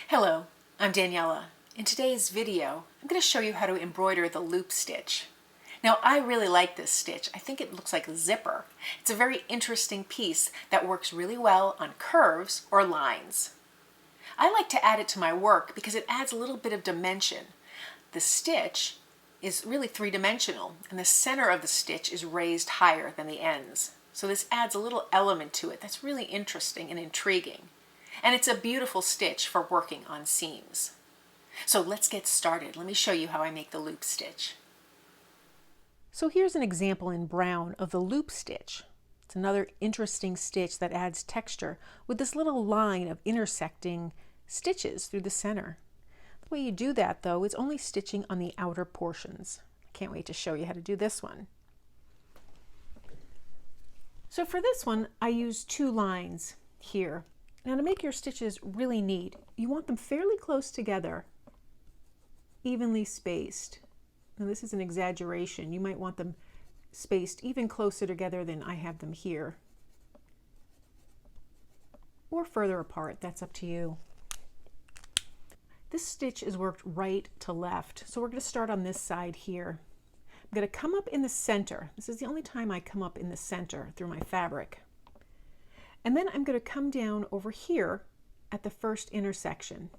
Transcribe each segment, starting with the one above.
Hello, I'm Daniela. In today's video, I'm going to show you how to embroider the loop stitch. Now, I really like this stitch. I think it looks like a zipper. It's a very interesting piece that works really well on curves or lines. I like to add it to my work because it adds a little bit of dimension. The stitch is really three-dimensional, and the center of the stitch is raised higher than the ends. So this adds a little element to it that's really interesting and intriguing. And it's a beautiful stitch for working on seams. So let's get started. Let me show you how I make the loop stitch. So here's an example in brown of the loop stitch. It's another interesting stitch that adds texture with this little line of intersecting stitches through the center. The way you do that, though, is only stitching on the outer portions. I can't wait to show you how to do this one. So for this one, I use two lines here. Now, to make your stitches really neat, you want them fairly close together, evenly spaced. Now, this is an exaggeration. You might want them spaced even closer together than I have them here, or further apart. That's up to you. This stitch is worked right to left, so we're going to start on this side here. I'm going to come up in the center. This is the only time I come up in the center through my fabric. And then I'm going to come down over here at the first intersection.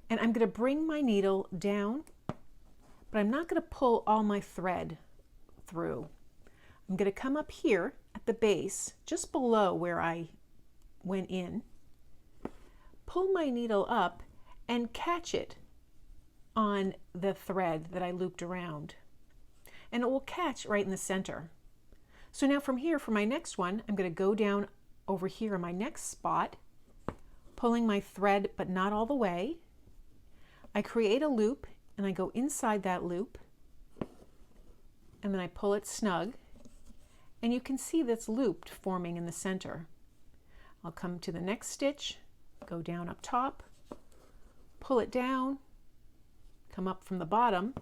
And I'm going to bring my needle down, but I'm not going to pull all my thread through. I'm going to come up here at the base, just below where I went in, pull my needle up and catch it on the thread that I looped around. And it will catch right in the center. So now from here, for my next one, I'm going to go down over here in my next spot, pulling my thread but not all the way. I create a loop and I go inside that loop, and then I pull it snug, and you can see that's looped forming in the center. I'll come to the next stitch, go down up top, pull it down, come up from the bottom,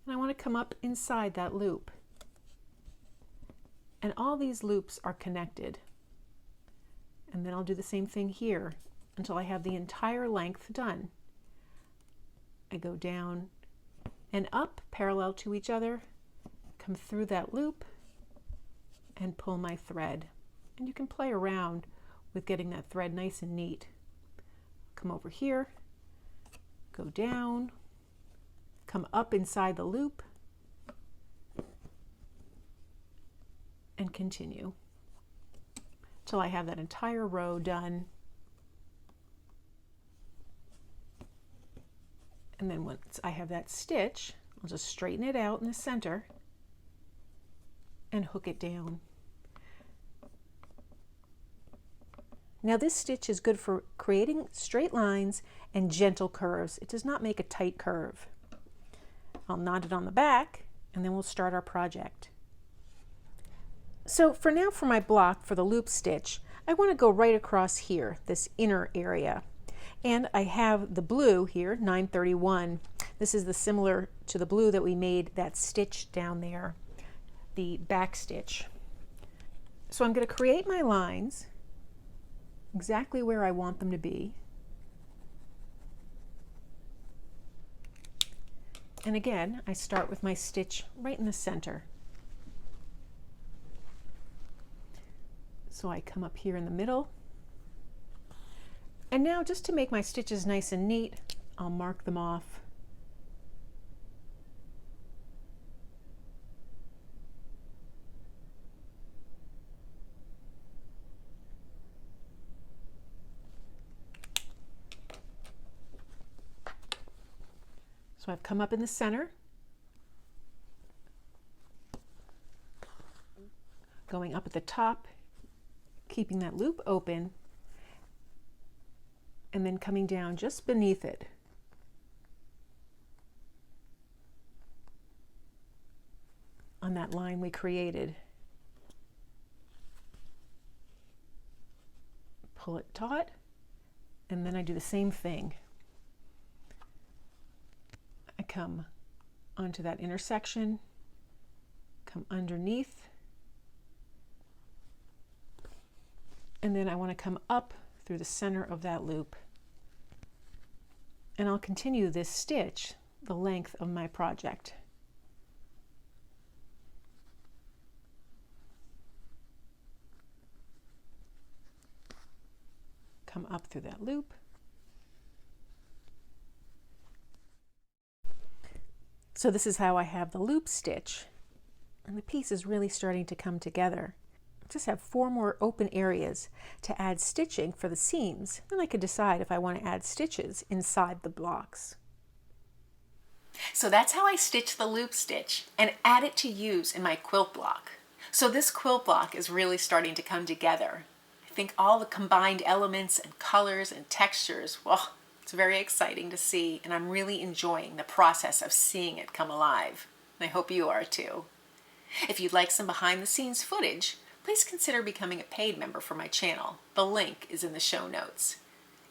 and I want to come up inside that loop. And all these loops are connected. And then I'll do the same thing here until I have the entire length done. I go down and up parallel to each other, come through that loop, and pull my thread. And you can play around with getting that thread nice and neat. Come over here, go down, come up inside the loop, and continue till I have that entire row done. And then once I have that stitch, I'll just straighten it out in the center and hook it down. Now this stitch is good for creating straight lines and gentle curves. It does not make a tight curve. I'll knot it on the back, and then we'll start our project. So for now, for my block for the loop stitch, I want to go right across here, this inner area. And I have the blue here, 931. This is similar to the blue that we made that stitch down there, the back stitch. So I'm going to create my lines exactly where I want them to be. And again, I start with my stitch right in the center. So I come up here in the middle. And now, just to make my stitches nice and neat, I'll mark them off. So I've come up in the center, going up at the top, keeping that loop open, and then coming down just beneath it. On that line we created. Pull it taut, and then I do the same thing. I come onto that intersection, come underneath, and then I want to come up through the center of that loop. And I'll continue this stitch the length of my project. Come up through that loop. So this is how I have the loop stitch, and the piece is really starting to come together. I just have 4 more open areas to add stitching for the seams. Then I could decide if I want to add stitches inside the blocks. So that's how I stitch the loop stitch and add it to use in my quilt block. So this quilt block is really starting to come together. I think all the combined elements and colors and textures, well, it's very exciting to see, and I'm really enjoying the process of seeing it come alive. And I hope you are too. If you'd like some behind the scenes footage, please consider becoming a paid member for my channel. The link is in the show notes.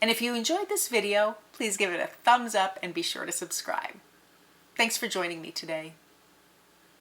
And if you enjoyed this video, please give it a thumbs up and be sure to subscribe. Thanks for joining me today.